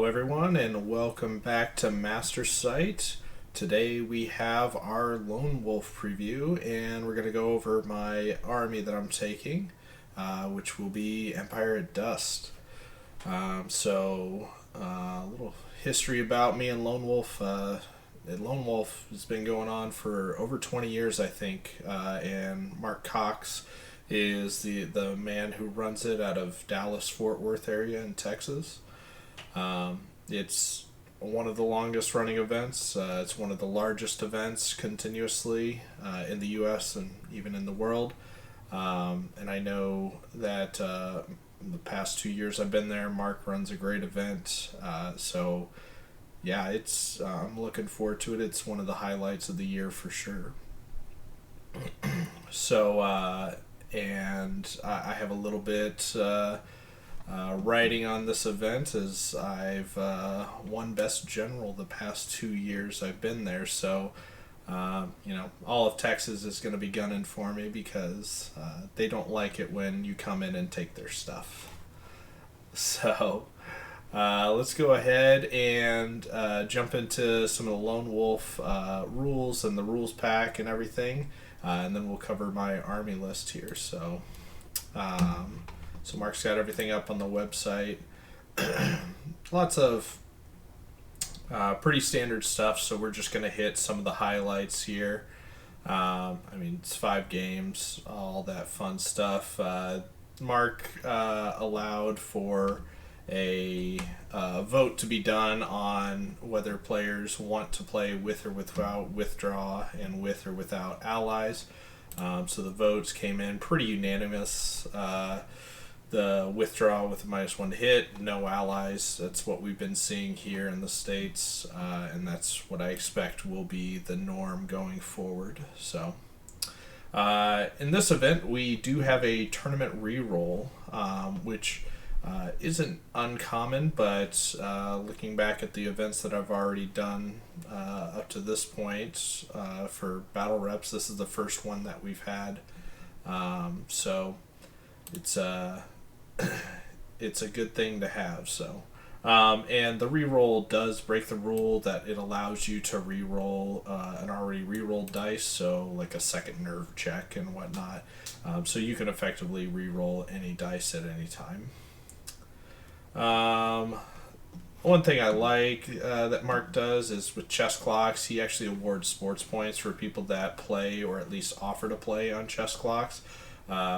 Hello everyone and welcome back to Master Site. Today we have our Lone Wolf preview and we're going to go over my army that I'm taking, which will be Empire at Dust. A little history about me and Lone Wolf. Lone Wolf has been going on for over 20 years, I think, and Mark Cox is the man who runs it out of Dallas-Fort Worth area in Texas. It's one of the longest running events. It's one of the largest events continuously in the U.S. and even in the world. And I know that in the past 2 years I've been there, Mark runs a great event. I'm looking forward to it. It's one of the highlights of the year for sure. I have a little bit writing on this event as I've won Best General the past 2 years I've been there. So, all of Texas is going to be gunning for me because they don't like it when you come in and take their stuff. So, let's go ahead and jump into some of the Lone Wolf rules and the rules pack and everything. And then we'll cover my army list here. So Mark's got everything up on the website. Lots of pretty standard stuff, so we're just going to hit some of the highlights here. It's 5 games, all that fun stuff. Mark allowed for a vote to be done on whether players want to play with or without withdraw and with or without allies. So the votes came in pretty unanimous. The withdraw with a -1 to hit, no allies. That's what we've been seeing here in the States, and that's what I expect will be the norm going forward. So, in this event, we do have a tournament reroll, which isn't uncommon, but looking back at the events that I've already done up to this point for battle reps, this is the first one that we've had. So it's a good thing to have. So, and the reroll does break the rule that it allows you to reroll an already rerolled dice, so like a second nerve check and whatnot. So you can effectively reroll any dice at any time. One thing I like that Mark does is with chess clocks, he actually awards sports points for people that play or at least offer to play on chess clocks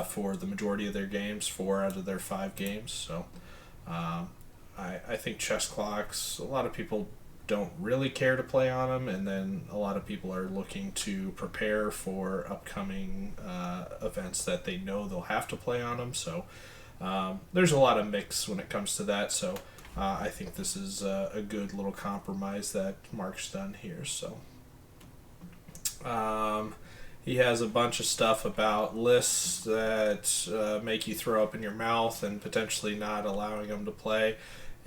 for the majority of their games, 4 out of their 5 games. So I think chess clocks, a lot of people don't really care to play on them, and then a lot of people are looking to prepare for upcoming events that they know they'll have to play on them. So there's a lot of mix when it comes to that. So I think this is a good little compromise that Mark's done here. So he has a bunch of stuff about lists that make you throw up in your mouth and potentially not allowing them to play.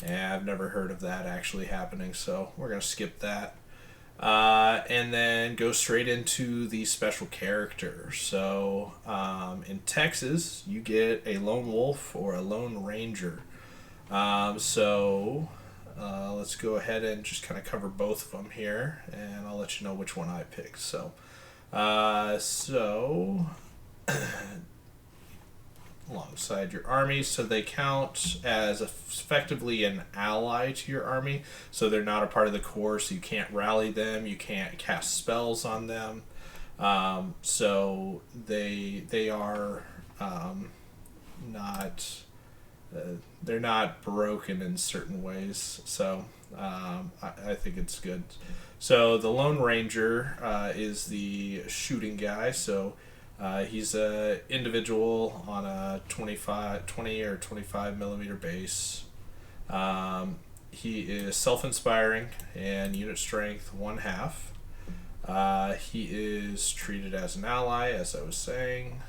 And I've never heard of that actually happening, so we're going to skip that. And then go straight into the special character. So in Texas, you get a Lone Wolf or a Lone Ranger. Let's go ahead and just kind of cover both of them here, and I'll let you know which one I picked. So alongside your army, so they count as effectively an ally to your army, so they're not a part of the core, so you can't rally them, you can't cast spells on them, so they are not they're not broken in certain ways. So I think it's good. So the Lone Ranger is the shooting guy. So he's an individual on a 20 or 25 millimeter base. He is self-inspiring and unit strength 1/2. He is treated as an ally, as I was saying.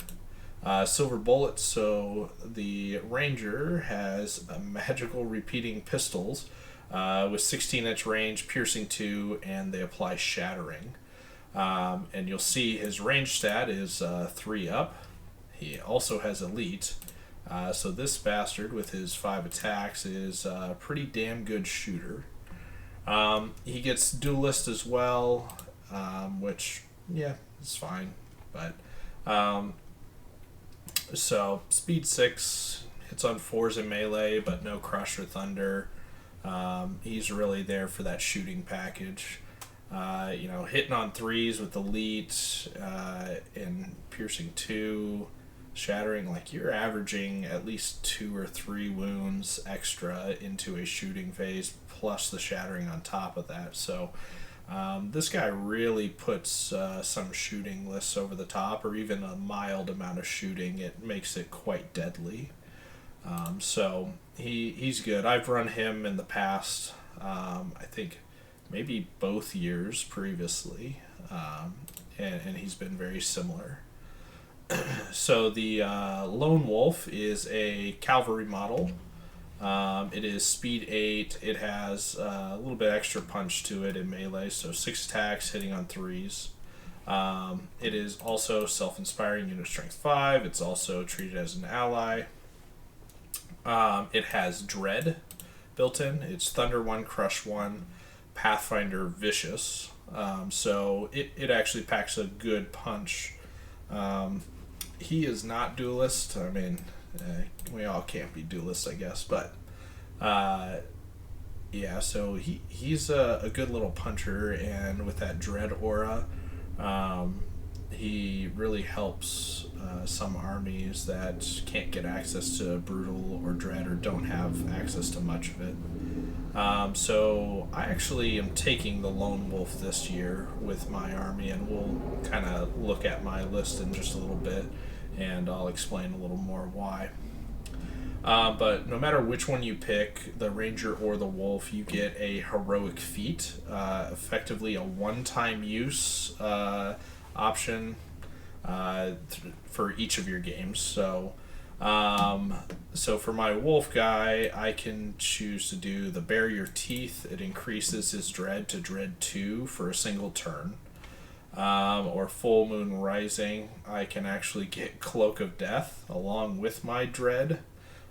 Silver bullets, so the Ranger has a magical repeating pistols with 16-inch range, piercing 2, and they apply shattering. And you'll see his range stat is 3 up. He also has elite. So this bastard with his 5 attacks is a pretty damn good shooter. He gets duelist as well, which, yeah, is fine. But so speed 6, hits on 4s in melee, but no crush or thunder. He's really there for that shooting package. Hitting on 3s with elite and piercing 2, shattering, like you're averaging at least 2 or 3 wounds extra into a shooting phase, plus the shattering on top of that. So this guy really puts some shooting lists over the top, or even a mild amount of shooting. It makes it quite deadly. So he's good. I've run him in the past. I think maybe both years previously, and he's been very similar. So the Lone Wolf is a cavalry model. It is speed 8. It has a little bit extra punch to it in melee, so 6 attacks, hitting on 3s. It is also self-inspiring, unit strength 5. It's also treated as an ally. It has Dread built in. It's Thunder 1, Crush 1, Pathfinder Vicious. So it actually packs a good punch. He is not duelist. I mean, we all can't be duelists, I guess. But, yeah, so he's a good little puncher. And with that Dread aura, he really helps some armies that can't get access to Brutal or Dread or don't have access to much of it. So I actually am taking the Lone Wolf this year with my army, and we'll kind of look at my list in just a little bit, and I'll explain a little more why. But no matter which one you pick, the Ranger or the Wolf, you get a heroic feat, effectively a one-time use option for each of your games. So for my Wolf guy, I can choose to do the Bare Your Teeth. It increases his Dread to Dread 2 for a single turn. Or Full Moon Rising, I can actually get Cloak of Death along with my Dread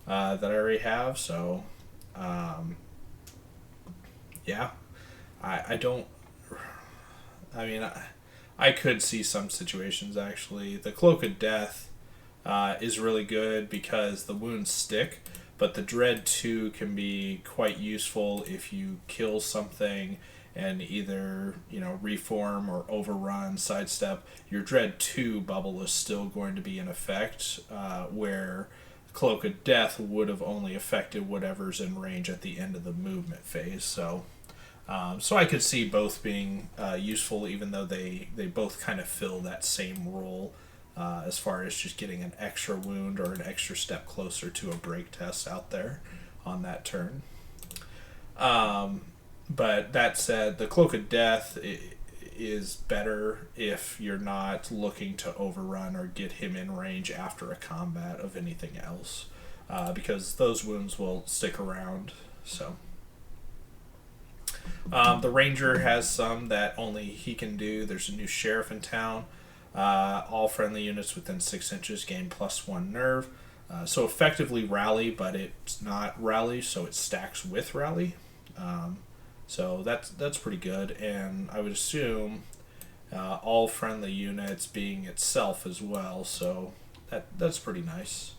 that I already have. So, yeah, I don't. I mean, I could see some situations actually. The Cloak of Death is really good because the wounds stick, but the Dread 2 can be quite useful if you kill something and either, reform or overrun, sidestep. Your Dread 2 bubble is still going to be in effect, where Cloak of Death would have only affected whatever's in range at the end of the movement phase. So I could see both being useful, even though they both kind of fill that same role as far as just getting an extra wound or an extra step closer to a break test out there on that turn. But that said, the Cloak of Death is better if you're not looking to overrun or get him in range after a combat of anything else, because those wounds will stick around. So the Ranger has some that only he can do. There's a new sheriff in town. All friendly units within 6 inches gain +1 nerve. So effectively rally, but it's not rally, so it stacks with rally. So that's pretty good, and I would assume all friendly units being itself as well, so that's pretty nice.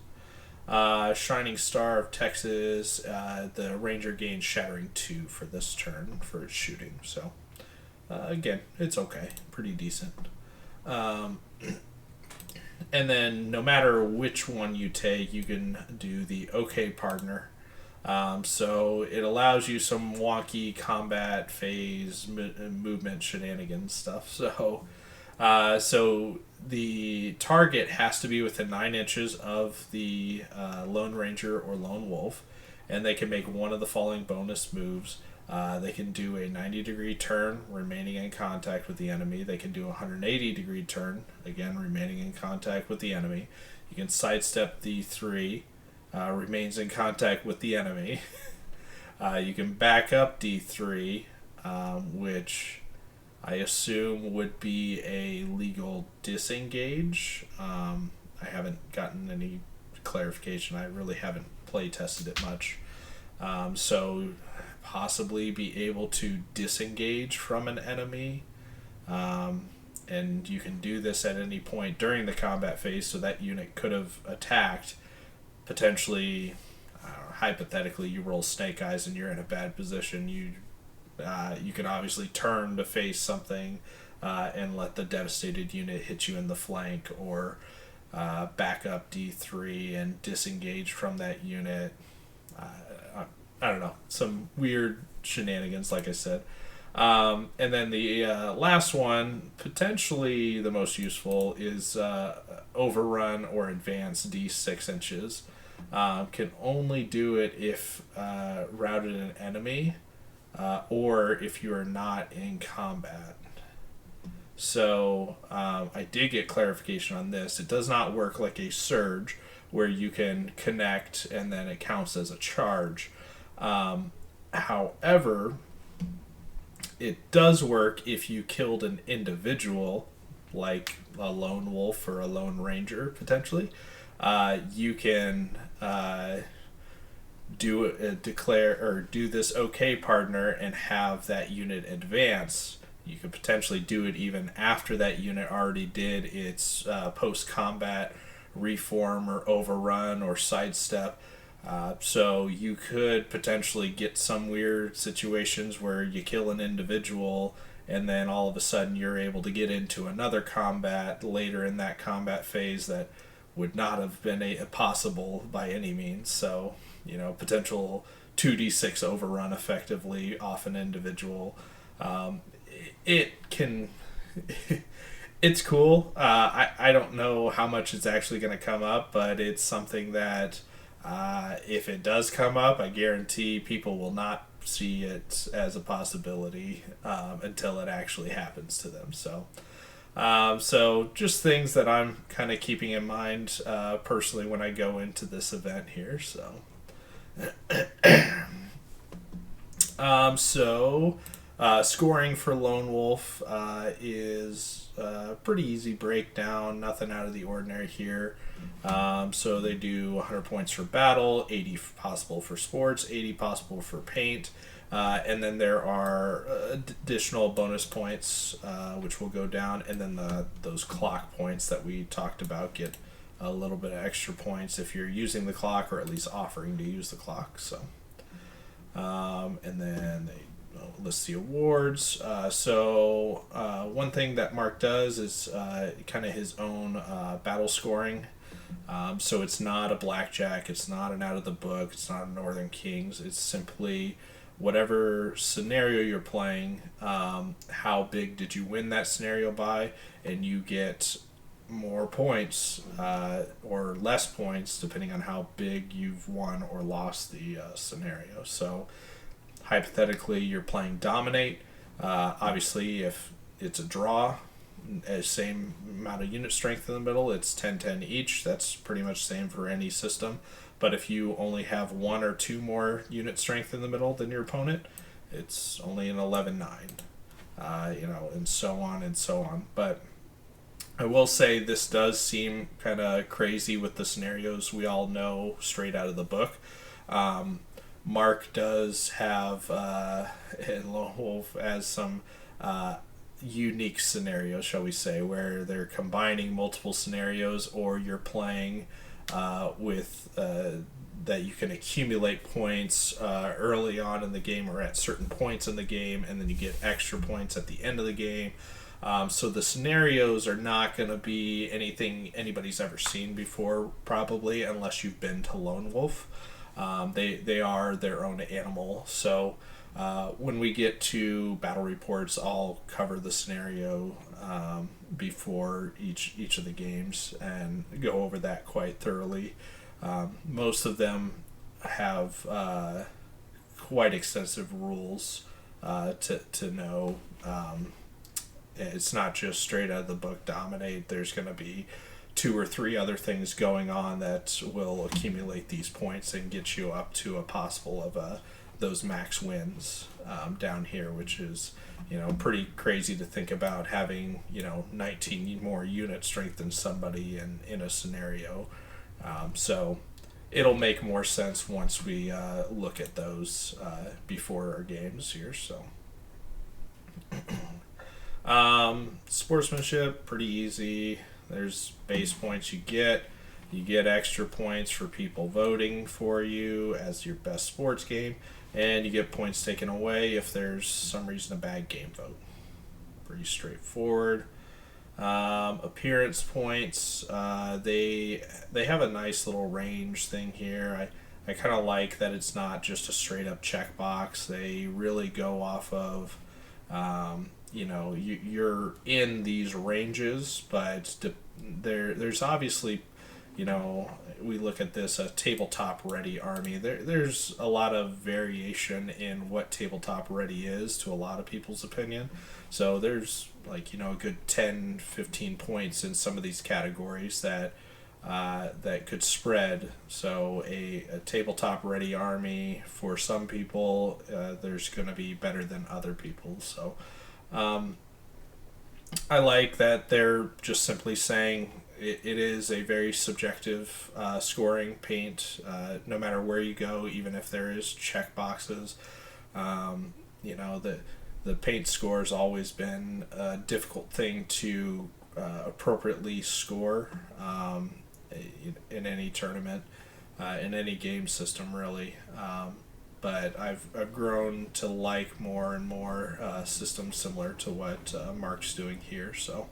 Shining Star of Texas, the Ranger gains Shattering 2 for this turn for its shooting, so again, it's okay, pretty decent. And then no matter which one you take, you can do the OK Partner. So it allows you some wonky combat phase movement shenanigans stuff. So the target has to be within 9 inches of the Lone Ranger or Lone Wolf, and they can make one of the following bonus moves. They can do a 90-degree turn, remaining in contact with the enemy. They can do a 180-degree turn, again remaining in contact with the enemy. You can sidestep D3. Remains in contact with the enemy. You can back up D3, which I assume would be a legal disengage. I haven't gotten any clarification. I really haven't play tested it much. So possibly be able to disengage from an enemy. And you can do this at any point during the combat phase, so that unit could have attacked. Potentially, hypothetically, you roll Snake Eyes and you're in a bad position. You can obviously turn to face something and let the devastated unit hit you in the flank, or back up D3 and disengage from that unit. I don't know, some weird shenanigans, like I said. And then the last one, potentially the most useful, is Overrun or Advance D6 inches. Can only do it if routed an enemy or if you are not in combat. So I did get clarification on this. It does not work like a surge where you can connect and then it counts as a charge. However, it does work if you killed an individual, like a lone wolf or a lone ranger, potentially. You can declare or do this okay partner and have that unit advance. You could potentially do it even after that unit already did its post-combat reform or overrun or sidestep. So you could potentially get some weird situations where you kill an individual and then all of a sudden you're able to get into another combat later in that combat phase that would not have been possible by any means. So, potential 2d6 overrun effectively off an individual. It's cool. I don't know how much it's actually going to come up, but it's something that if it does come up, I guarantee people will not see it as a possibility until it actually happens to them. So just things that I'm kind of keeping in mind personally when I go into this event here. Scoring for Lone Wolf is pretty easy breakdown, nothing out of the ordinary here. So they do 100 points for battle, 80 possible for sports, 80 possible for paint, and then there are additional bonus points which will go down, and then those clock points that we talked about get a little bit of extra points if you're using the clock or at least offering to use the clock. And then they list the awards. One thing that Mark does is kind of his own battle scoring. So it's not a blackjack, it's not an out of the book, it's not a Northern Kings. It's simply whatever scenario you're playing, how big did you win that scenario by, and you get more points or less points depending on how big you've won or lost the scenario. So hypothetically, you're playing Dominate. Obviously, if it's a draw, same amount of unit strength in the middle, it's 10-10 each. That's pretty much the same for any system. But if you only have one or two more unit strength in the middle than your opponent, it's only an 11-9. And so on and so on. But I will say this does seem kind of crazy with the scenarios we all know straight out of the book. Mark does have Lone Wolf as some unique scenarios, shall we say, where they're combining multiple scenarios, or you're playing with that you can accumulate points early on in the game or at certain points in the game, and then you get extra points at the end of the game. So the scenarios are not going to be anything anybody's ever seen before, probably, unless you've been to Lone Wolf. They are their own animal. So when we get to battle reports, I'll cover the scenario before each of the games and go over that quite thoroughly. Most of them have quite extensive rules to know. It's not just straight out of the book Dominate. There's going to be 2 or 3 other things going on that will accumulate these points and get you up to a possible of those max wins down here, which is pretty crazy to think about, having 19 more unit strength than somebody in a scenario. So it'll make more sense once we look at those before our games here. So sportsmanship, pretty easy. There's base points you get. You get extra points for people voting for you as your best sports game, and you get points taken away if there's some reason a bad game vote. Pretty straightforward. Appearance points. They have a nice little range thing here. I kind of like that it's not just a straight up checkbox. They really go off of, you're in these ranges, but there's obviously, we look at this, a tabletop ready army. There's a lot of variation in what tabletop ready is to a lot of people's opinion. So there's a good 10, 15 points in some of these categories that could spread. So a tabletop ready army for some people, there's going to be better than other people. So I like that they're just simply saying it is a very subjective scoring paint, no matter where you go, even if there is check boxes. The paint score has always been a difficult thing to appropriately score in any tournament, in any game system, really. But I've grown to like more and more systems similar to what Mark's doing here. So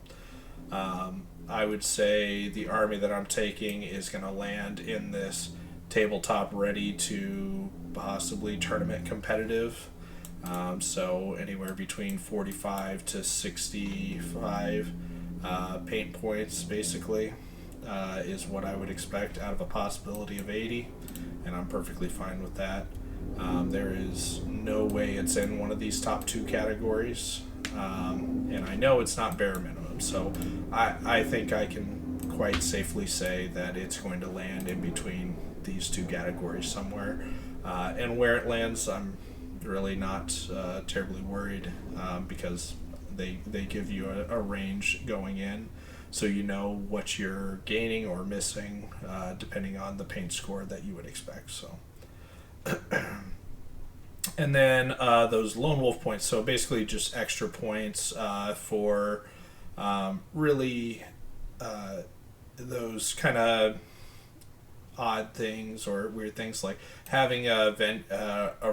I would say the army that I'm taking is going to land in this tabletop ready to possibly tournament competitive. So anywhere between 45 to 65 paint points, basically, is what I would expect out of a possibility of 80, and I'm perfectly fine with that. There is no way it's in one of these top two categories, and I know it's not bare minimum, so I think I can quite safely say that it's going to land in between these two categories somewhere, and where it lands, I'm really not terribly worried, because they give you a range going in, so you know what you're gaining or missing depending on the paint score that you would expect. So and then those lone wolf points, so basically just extra points for really those kind of odd things or weird things, like having a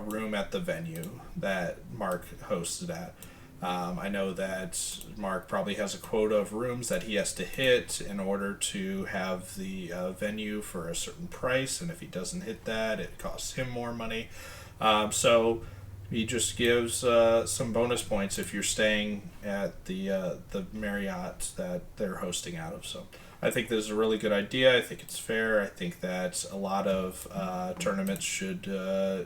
room at the venue that Mark hosted at. I know that Mark probably has a quota of rooms that he has to hit in order to have the venue for a certain price, and if he doesn't hit that, it costs him more money. So he just gives some bonus points if you're staying at the Marriott that they're hosting out of. So I think this is a really good idea. I think it's fair. I think that a lot of tournaments should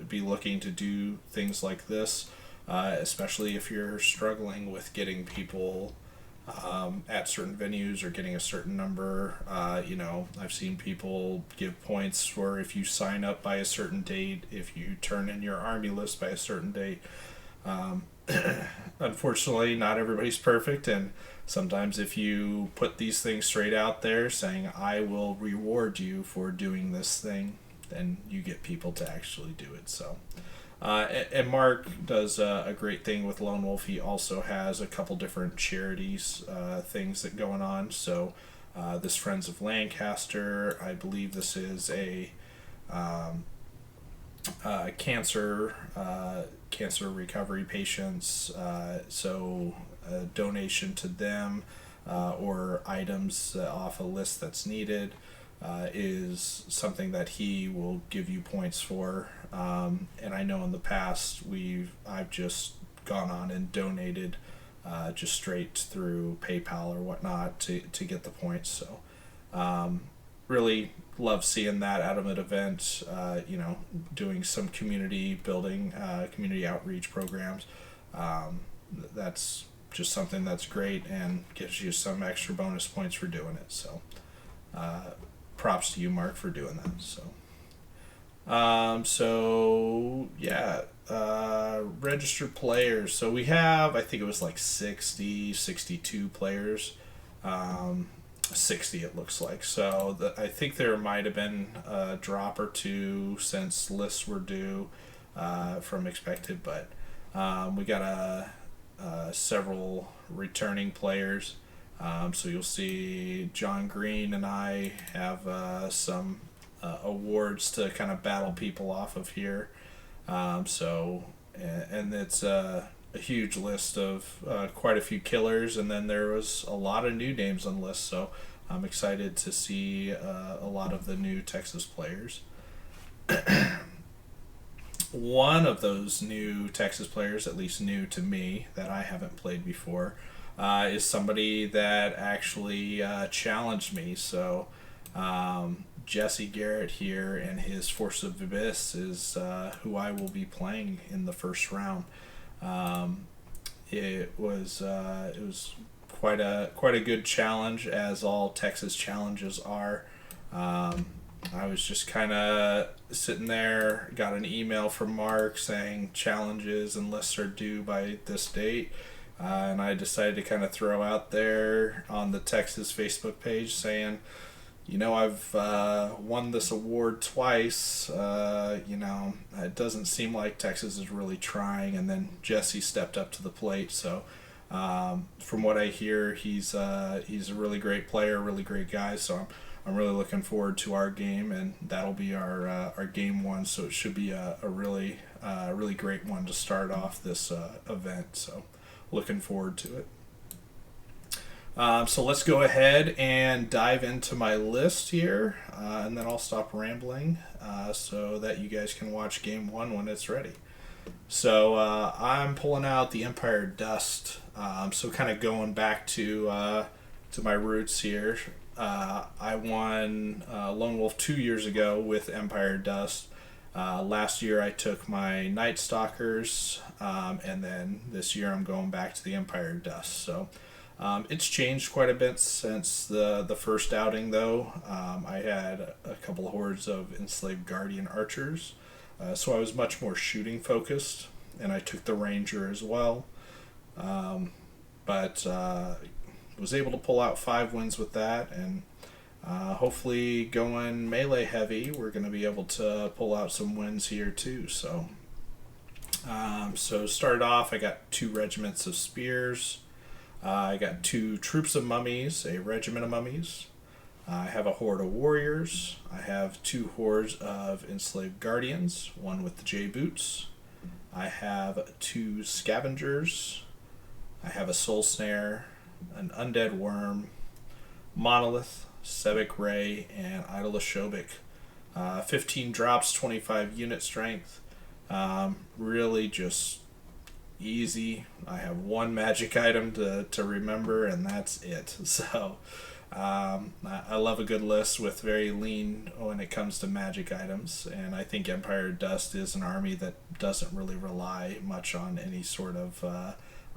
be looking to do things like this, especially if you're struggling with getting people at certain venues or getting a certain number. I've seen people give points for if you sign up by a certain date, if you turn in your army list by a certain date. Unfortunately, not everybody's perfect, and sometimes if you put these things straight out there saying, I will reward you for doing this thing, then you get people to actually do it. So and Mark does a great thing with Lone Wolf. He also has a couple different charities things that going on. So this Friends of Lancaster, I believe this is a cancer recovery patients. So a donation to them or items off a list that's needed is something that he will give you points for. And I know in the past I've just gone on and donated just straight through PayPal or whatnot to get the points. So really love seeing that out of an event, doing some community building, community outreach programs. That's just something that's great and gives you some extra bonus points for doing it. So props to you, Mark, for doing that. Registered players. So we have, I think it was like 62 players. 60, it looks like. So I think there might have been a drop or two since lists were due from expected, but we got several returning players. So you'll see John Green and I have some awards to kind of battle people off of here. And it's a huge list of quite a few killers, and then there was a lot of new names on the list. So I'm excited to see a lot of the new Texas players. One of those new Texas players, at least new to me, that I haven't played before, is somebody that actually challenged me. So Jesse Garrett here and his Force of Abyss is who I will be playing in the first round. It was quite a good challenge, as all Texas challenges are. I was just kind of sitting there, got an email from Mark saying challenges and lists are due by this date, and I decided to kind of throw out there on the Texas Facebook page saying, I've won this award twice. It doesn't seem like Texas is really trying. And then Jesse stepped up to the plate. So from what I hear, he's a really great player, really great guy. So I'm really looking forward to our game, and that'll be our game one. So it should be a really great one to start off this event. So looking forward to it. So let's go ahead and dive into my list here, and then I'll stop rambling so that you guys can watch game one when it's ready. So I'm pulling out the Empire Dust. So kind of going back to my roots here. I won Lone Wolf 2 years ago with Empire Dust. Last year I took my Night Stalkers, and then this year I'm going back to the Empire Dust. So it's changed quite a bit since the first outing, though. I had a couple of hordes of enslaved Guardian archers, so I was much more shooting focused, and I took the Ranger as well. But was able to pull out 5 wins with that, and hopefully going melee heavy, we're going to be able to pull out some wins here too. So started off, I got 2 regiments of spears. I got 2 troops of mummies, a regiment of mummies. I have a horde of warriors. I have 2 hordes of enslaved guardians, one with the J-boots. I have 2 scavengers. I have a soul snare, an undead worm, monolith, Sebic ray, and idol of Shobik. 15 drops, 25 unit strength. Really just easy. I have 1 magic item to remember, and that's it. So I love a good list with very lean when it comes to magic items, and I think Empire Dust is an army that doesn't really rely much on any sort of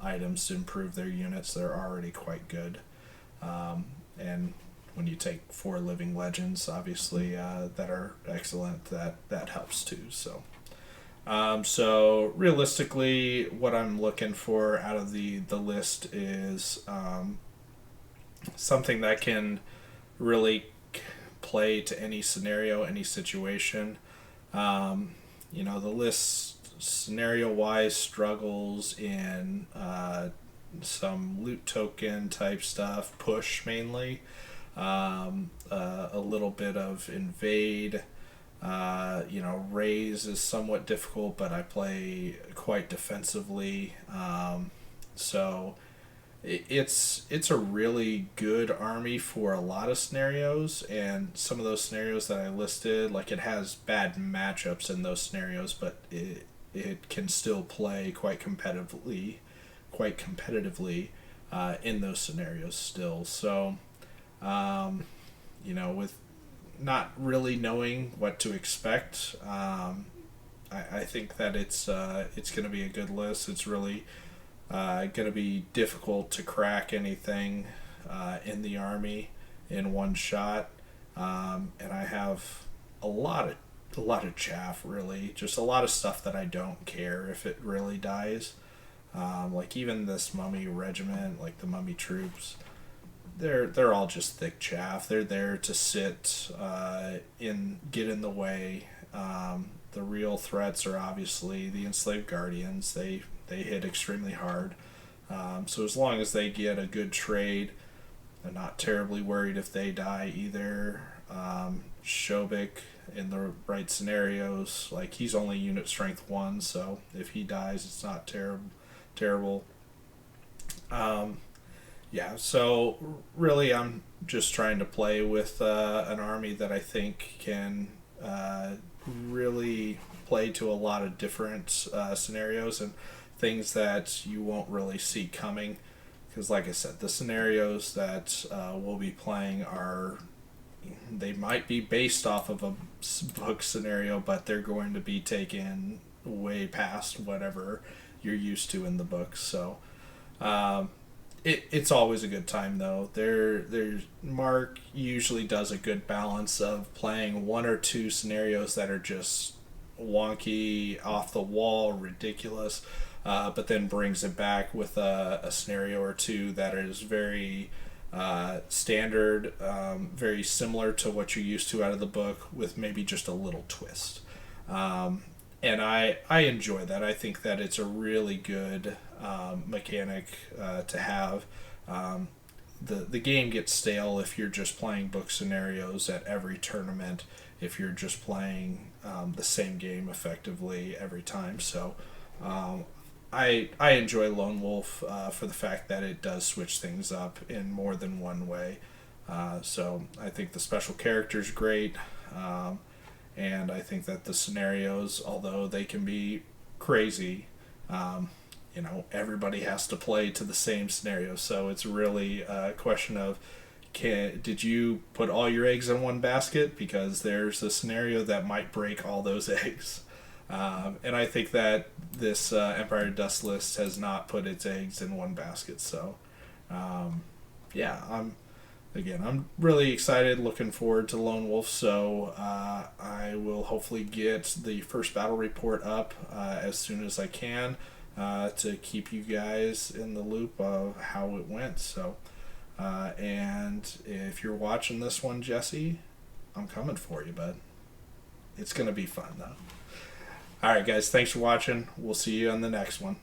items to improve their units. They're already quite good, and when you take 4 living legends, obviously, that are excellent, that helps too. So realistically, what I'm looking for out of the list is something that can really play to any scenario, any situation. The list scenario-wise struggles in some loot token type stuff, push mainly, a little bit of invade. Raise is somewhat difficult, but I play quite defensively. So it's a really good army for a lot of scenarios, and some of those scenarios that I listed, like, it has bad matchups in those scenarios, but it can still play quite competitively in those scenarios still. So, with not really knowing what to expect, I think that it's going to be a good list. It's really going to be difficult to crack anything in the army in one shot, and I have a lot of chaff, really, just a lot of stuff that I don't care if it really dies. Like even this mummy regiment, like the mummy troops, they're all just thick chaff. They're there to sit get in the way. The real threats are obviously the enslaved guardians. They hit extremely hard. So as long as they get a good trade, I'm not terribly worried if they die either. Shobik in the right scenarios, like he's only unit strength 1, so if he dies, it's not terrible. Um, yeah, so really, I'm just trying to play with an army that I think can really play to a lot of different scenarios and things that you won't really see coming. Because, like I said, the scenarios that we'll be playing they might be based off of a book scenario, but they're going to be taken way past whatever you're used to in the books. So it's always a good time, though. There's Mark usually does a good balance of playing one or two scenarios that are just wonky, off the wall, ridiculous, but then brings it back with a scenario or two that is very standard, very similar to what you're used to out of the book, with maybe just a little twist. And I enjoy that. I think that it's a really good mechanic to have. The game gets stale if you're just playing book scenarios at every tournament, if you're just playing the same game effectively every time. So I enjoy Lone Wolf for the fact that it does switch things up in more than one way. So I think the special character is great. And I think that the scenarios, although they can be crazy, everybody has to play to the same scenario. So it's really a question of, did you put all your eggs in one basket? Because there's a scenario that might break all those eggs. And I think that this Empire Dust list has not put its eggs in one basket. So, yeah, I'm really excited, looking forward to Lone Wolf. So I will hopefully get the first battle report up as soon as I can to keep you guys in the loop of how it went. So, and if you're watching this one, Jesse, I'm coming for you, bud. It's going to be fun, though. All right, guys, thanks for watching. We'll see you on the next one.